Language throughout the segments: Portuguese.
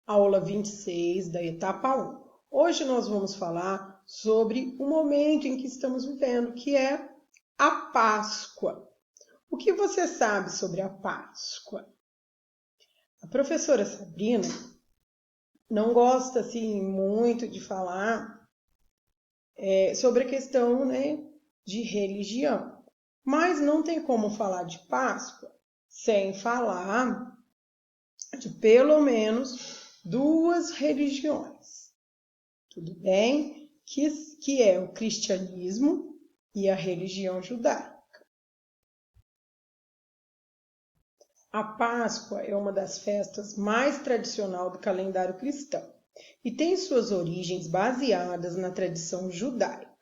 Aula 26 da etapa 1. Hoje nós vamos falar sobre o momento em que estamos vivendo, que é a Páscoa. O que você sabe sobre a Páscoa? A professora Sabrina não gosta assim muito de falar sobre a questão, de religião, mas não tem como falar de Páscoa sem falar de pelo menos duas religiões. Tudo bem? Que é o cristianismo e a religião judaica. A Páscoa é uma das festas mais tradicionais do calendário cristão e tem suas origens baseadas na tradição judaica.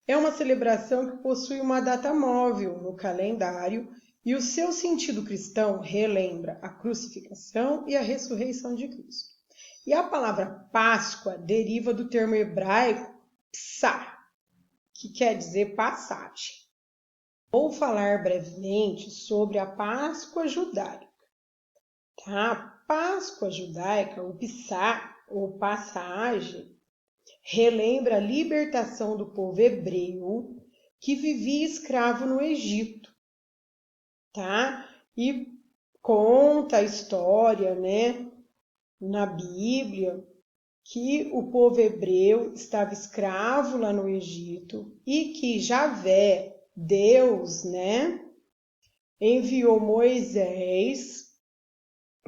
É uma celebração que possui uma data móvel no calendário e o seu sentido cristão relembra a crucificação e a ressurreição de Cristo. E a palavra Páscoa deriva do termo hebraico psá, que quer dizer passagem. Vou falar brevemente sobre a Páscoa judaica. A Páscoa judaica, o psá, ou passagem, relembra a libertação do povo hebreu que vivia escravo no Egito. E conta a história, na Bíblia, que o povo hebreu estava escravo lá no Egito e que Javé, Deus, enviou Moisés,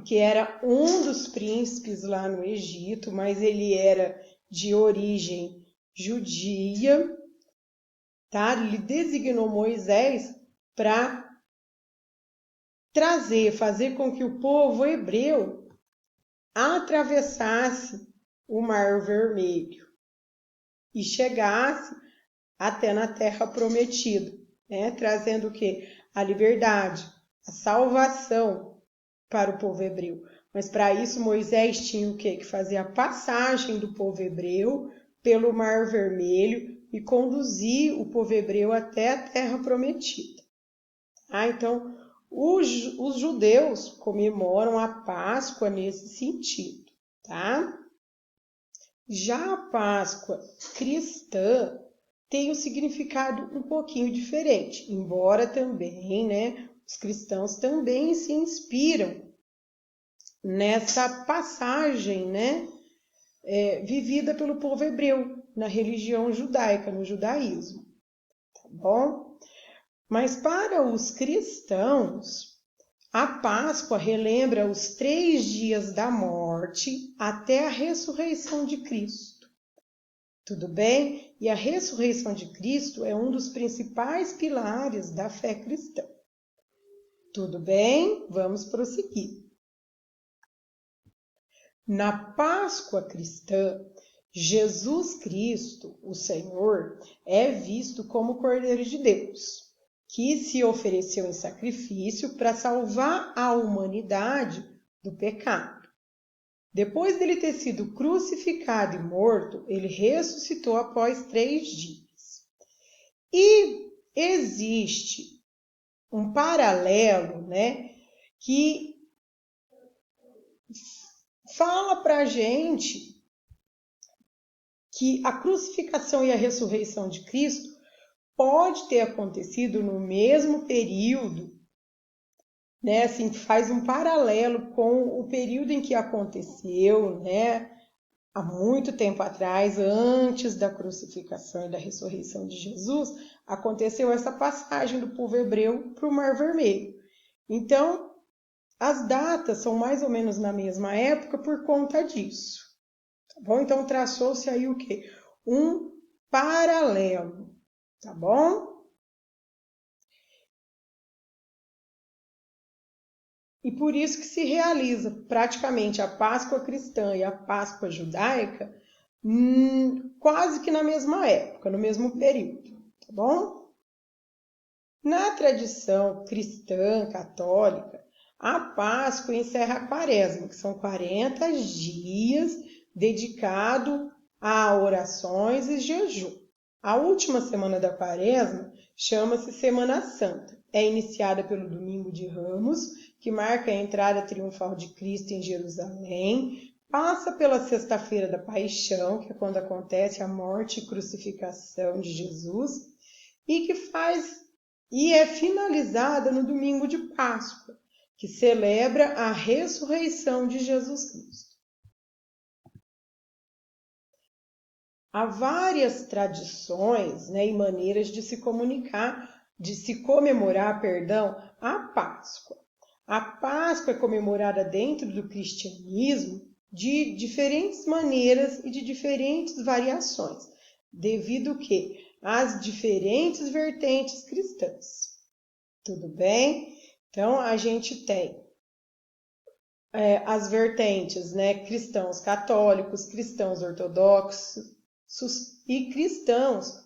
que era um dos príncipes lá no Egito, mas ele era de origem judia, Ele designou Moisés para fazer com que o povo hebreu atravessasse o Mar Vermelho e chegasse até na Terra Prometida, trazendo o quê? A liberdade, a salvação para o povo hebreu. Mas para isso Moisés tinha o quê? Que fazer a passagem do povo hebreu pelo Mar Vermelho e conduzir o povo hebreu até a Terra Prometida. Então, os judeus comemoram a Páscoa nesse sentido, Já a Páscoa cristã tem um significado um pouquinho diferente, embora também, os cristãos também se inspiram nessa passagem, vivida pelo povo hebreu na religião judaica, no judaísmo, tá bom? Mas para os cristãos, a Páscoa relembra os 3 dias da morte até a ressurreição de Cristo. Tudo bem? E a ressurreição de Cristo é um dos principais pilares da fé cristã. Tudo bem? Vamos prosseguir. Na Páscoa cristã, Jesus Cristo, o Senhor, é visto como o Cordeiro de Deus, que se ofereceu em sacrifício para salvar a humanidade do pecado. Depois dele ter sido crucificado e morto, ele ressuscitou após 3 dias. E existe um paralelo, que fala para a gente que a crucificação e a ressurreição de Cristo pode ter acontecido no mesmo período, assim, faz um paralelo com o período em que aconteceu, há muito tempo atrás, antes da crucificação e da ressurreição de Jesus, aconteceu essa passagem do povo hebreu para o Mar Vermelho. Então, as datas são mais ou menos na mesma época por conta disso, tá bom? Então, traçou-se aí o quê? Um paralelo, tá bom? E por isso que se realiza praticamente a Páscoa cristã e a Páscoa judaica quase que na mesma época, no mesmo período, tá bom? Na tradição cristã, católica, a Páscoa encerra a Quaresma, que são 40 dias dedicados a orações e jejum. A última semana da Quaresma chama-se Semana Santa. É iniciada pelo Domingo de Ramos, que marca a entrada triunfal de Cristo em Jerusalém, passa pela sexta-feira da paixão, que é quando acontece a morte e crucificação de Jesus, e é finalizada no domingo de Páscoa, que celebra a ressurreição de Jesus Cristo. Há várias tradições, e maneiras de se comemorar, a Páscoa. A Páscoa é comemorada dentro do cristianismo de diferentes maneiras e de diferentes variações, devido às diferentes vertentes cristãs. Tudo bem? Então, a gente tem as vertentes, cristãos católicos, cristãos ortodoxos e cristãos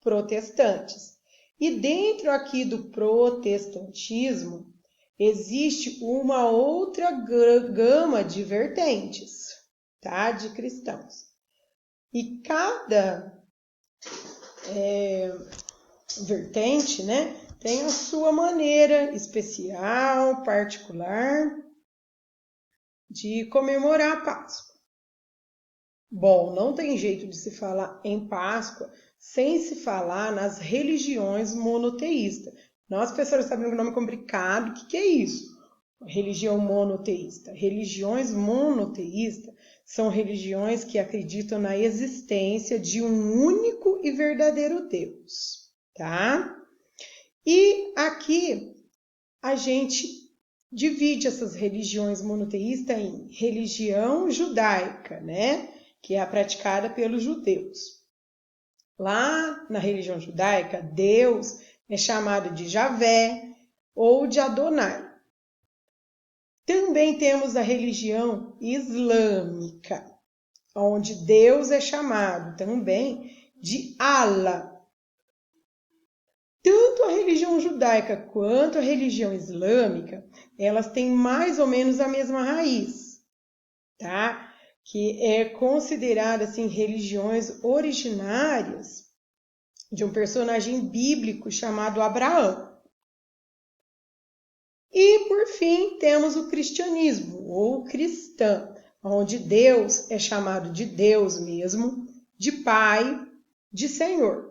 protestantes. E dentro aqui do protestantismo, existe uma outra gama de vertentes, tá? De cristãos. E cada vertente, tem a sua maneira especial, particular, de comemorar a Páscoa. Bom, não tem jeito de se falar em Páscoa sem se falar nas religiões monoteístas. Nós, professores, sabemos que o nome é complicado. O que é isso? Religião monoteísta. Religiões monoteístas são religiões que acreditam na existência de um único e verdadeiro Deus, tá? E aqui a gente divide essas religiões monoteístas em religião judaica, que é a praticada pelos judeus. Lá na religião judaica, Deus é chamado de Javé ou de Adonai. Também temos a religião islâmica, onde Deus é chamado também de Allah. Tanto a religião judaica quanto a religião islâmica, elas têm mais ou menos a mesma raiz, tá? Que é considerada assim religiões originárias de um personagem bíblico chamado Abraão. E por fim temos o cristianismo ou cristão, onde Deus é chamado de Deus mesmo, de Pai, de Senhor.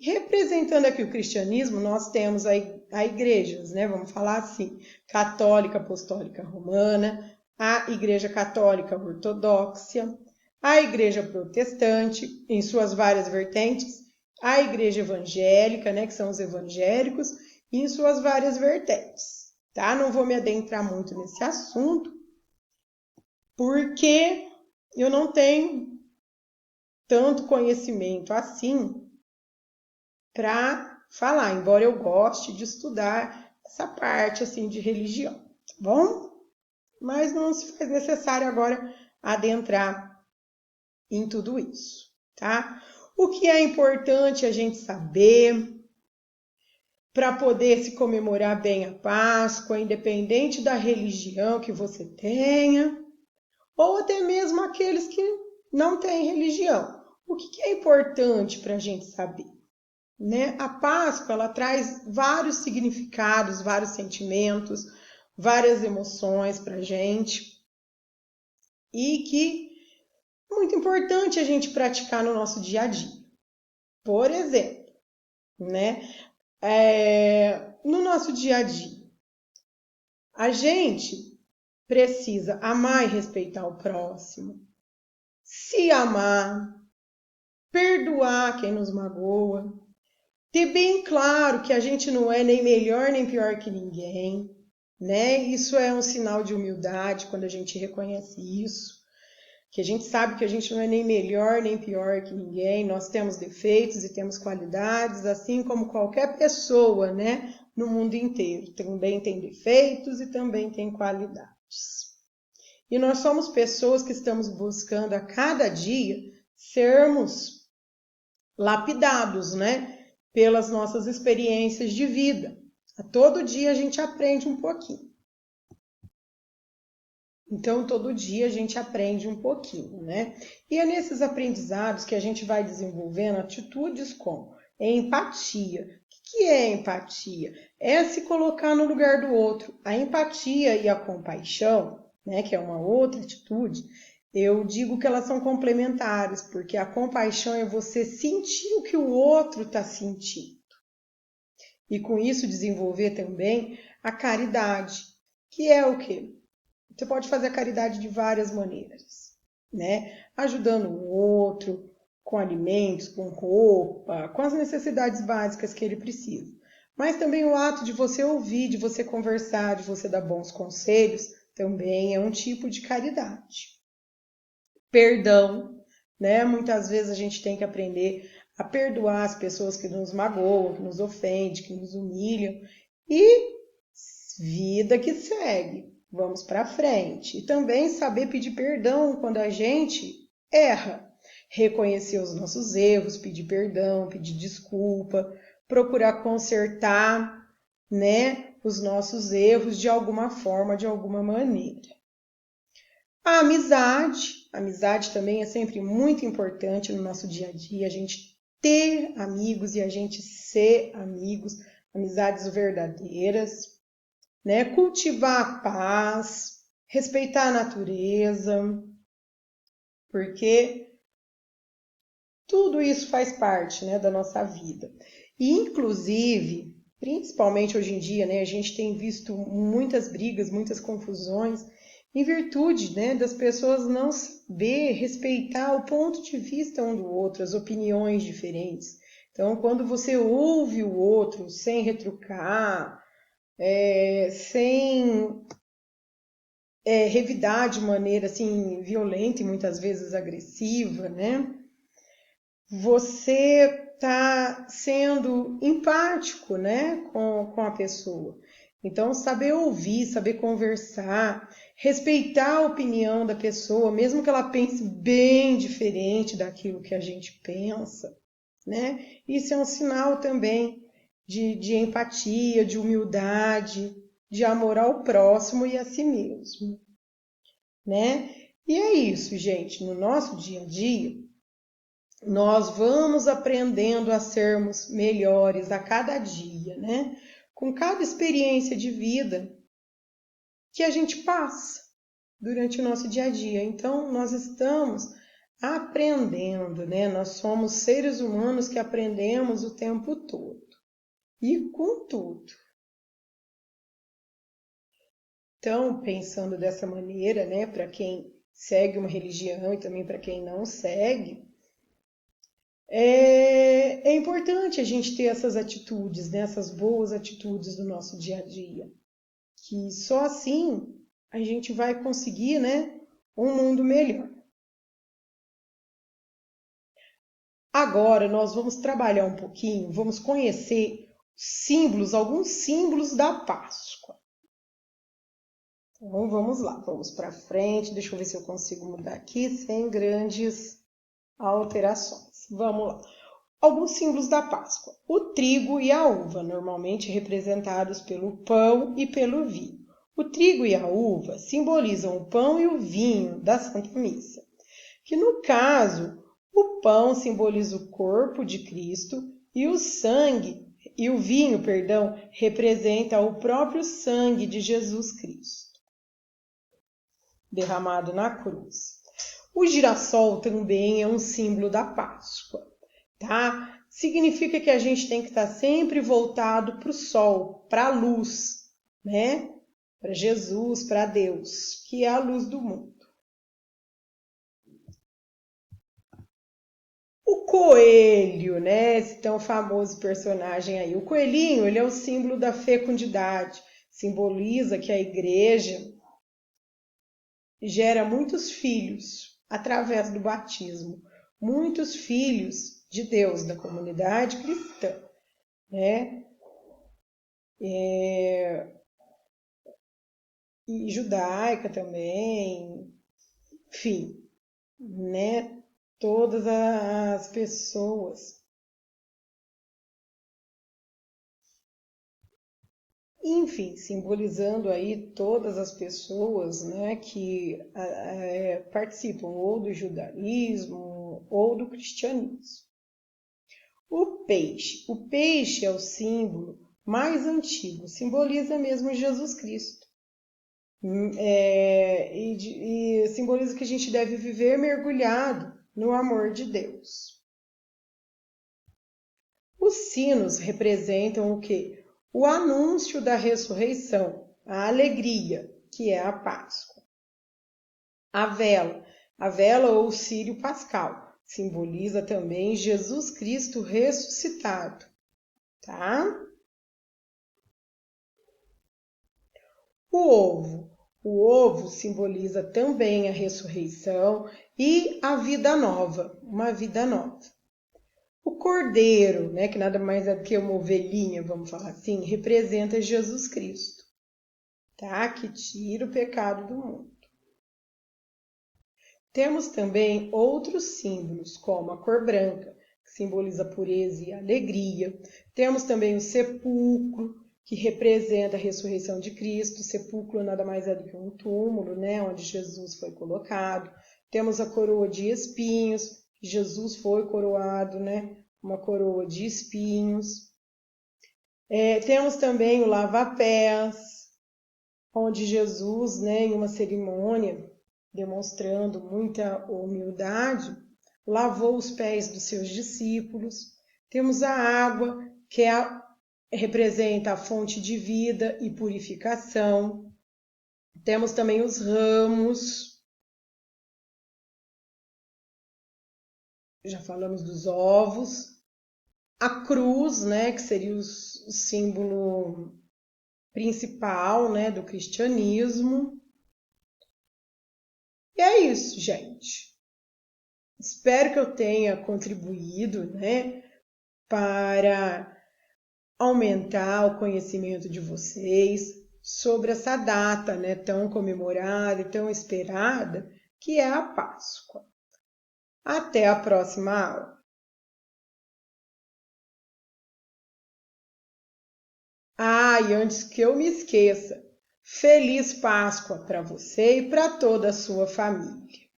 Representando aqui o cristianismo, nós temos a igrejas, vamos falar assim, católica, apostólica romana, a Igreja Católica Ortodoxa, a Igreja Protestante, em suas várias vertentes, a Igreja Evangélica, que são os evangélicos, em suas várias vertentes, tá? Não vou me adentrar muito nesse assunto, porque eu não tenho tanto conhecimento assim para falar, embora eu goste de estudar essa parte assim de religião, tá bom? Mas não se faz necessário agora adentrar em tudo isso, tá? O que é importante a gente saber para poder se comemorar bem a Páscoa, independente da religião que você tenha, ou até mesmo aqueles que não têm religião. O que é importante para a gente saber? A Páscoa, ela traz vários significados, vários sentimentos, várias emoções para a gente, e que é muito importante a gente praticar no nosso dia a dia. Por exemplo, no nosso dia a dia, a gente precisa amar e respeitar o próximo, se amar, perdoar quem nos magoa, ter bem claro que a gente não é nem melhor nem pior que ninguém, Isso é um sinal de humildade quando a gente reconhece isso, que a gente sabe que a gente não é nem melhor nem pior que ninguém, nós temos defeitos e temos qualidades, assim como qualquer pessoa, no mundo inteiro. Também tem defeitos e também tem qualidades. E nós somos pessoas que estamos buscando a cada dia sermos lapidados, pelas nossas experiências de vida. A todo dia a gente aprende um pouquinho. Então, todo dia a gente aprende um pouquinho, E é nesses aprendizados que a gente vai desenvolvendo atitudes como empatia. O que é empatia? É se colocar no lugar do outro. A empatia e a compaixão, que é uma outra atitude, Eu digo que elas são complementares, porque a compaixão é você sentir o que o outro está sentindo. E com isso desenvolver também a caridade, que é o quê? Você pode fazer a caridade de várias maneiras, né? Ajudando o outro com alimentos, com roupa, com as necessidades básicas que ele precisa. Mas também o ato de você ouvir, de você conversar, de você dar bons conselhos, também é um tipo de caridade. Perdão, né? Muitas vezes a gente tem que aprender a perdoar as pessoas que nos magoam, que nos ofendem, que nos humilham e vida que segue. Vamos para frente. E também saber pedir perdão quando a gente erra. Reconhecer os nossos erros, pedir perdão, pedir desculpa, procurar consertar, né, os nossos erros de alguma forma, de alguma maneira. A amizade também é sempre muito importante no nosso dia a dia, a gente ter amigos e a gente ser amigos, amizades verdadeiras, né? Cultivar a paz, respeitar a natureza, porque tudo isso faz parte, né, da nossa vida. E, inclusive, principalmente hoje em dia, né, a gente tem visto muitas brigas, muitas confusões, em virtude, né, das pessoas não saber respeitar o ponto de vista um do outro, as opiniões diferentes. Então, quando você ouve o outro sem retrucar, sem revidar de maneira assim violenta e muitas vezes agressiva, né? Você está sendo empático, né, com a pessoa. Então, saber ouvir, saber conversar, respeitar a opinião da pessoa, mesmo que ela pense bem diferente daquilo que a gente pensa, né? Isso é um sinal também de empatia, de humildade, de amor ao próximo e a si mesmo, né? E é isso, gente. No nosso dia a dia, nós vamos aprendendo a sermos melhores a cada dia, né? Com cada experiência de vida que a gente passa durante o nosso dia a dia. Então, nós estamos aprendendo, né? Nós somos seres humanos que aprendemos o tempo todo. E com tudo. Então, pensando dessa maneira, né, para quem segue uma religião e também para quem não segue, é importante a gente ter essas atitudes, né, essas boas atitudes do nosso dia a dia, que só assim a gente vai conseguir, né, um mundo melhor. Agora nós vamos trabalhar um pouquinho, vamos conhecer símbolos, alguns símbolos da Páscoa. Então vamos lá, vamos para frente. Deixa eu ver se eu consigo mudar aqui sem grandes alterações. Vamos lá. Alguns símbolos da Páscoa. O trigo e a uva, normalmente representados pelo pão e pelo vinho. O trigo e a uva simbolizam o pão e o vinho da Santa Missa, que no caso, o pão simboliza o corpo de Cristo e o vinho, representa o próprio sangue de Jesus Cristo derramado na cruz. O girassol também é um símbolo da Páscoa, tá? Significa que a gente tem que estar sempre voltado para o sol, para a luz, né? Para Jesus, para Deus, que é a luz do mundo. O coelho, né? Esse tão famoso personagem aí. O coelhinho, ele é o símbolo da fecundidade. Simboliza que a igreja gera muitos filhos através do batismo, muitos filhos de Deus, da comunidade cristã, né? E judaica também, enfim, né? Todas as pessoas. Enfim, simbolizando aí todas as pessoas, né, que participam ou do judaísmo ou do cristianismo. O peixe é o símbolo mais antigo, simboliza mesmo Jesus Cristo. e simboliza que a gente deve viver mergulhado no amor de Deus. Os sinos representam o quê? O anúncio da ressurreição, a alegria, que é a Páscoa. A vela ou círio pascal, simboliza também Jesus Cristo ressuscitado, tá? O ovo simboliza também a ressurreição e a vida nova, uma vida nova. O cordeiro, né, que nada mais é do que uma ovelhinha, vamos falar assim, representa Jesus Cristo, tá? Que tira o pecado do mundo. Temos também outros símbolos, como a cor branca, que simboliza pureza e alegria. Temos também o sepulcro, que representa a ressurreição de Cristo. O sepulcro nada mais é do que um túmulo, né, onde Jesus foi colocado. Temos a coroa de espinhos, que Jesus foi coroado, né, uma coroa de espinhos. Temos também o lava-pés, onde Jesus, né, em uma cerimônia, demonstrando muita humildade, lavou os pés dos seus discípulos. Temos a água, que representa a fonte de vida e purificação. Temos também os ramos. Já falamos dos ovos. A cruz, né, que seria o símbolo principal, né, do cristianismo. E é isso, gente. Espero que eu tenha contribuído, né, para aumentar o conhecimento de vocês sobre essa data, né, tão comemorada e tão esperada, que é a Páscoa. Até a próxima aula. E antes que eu me esqueça, Feliz Páscoa para você e para toda a sua família.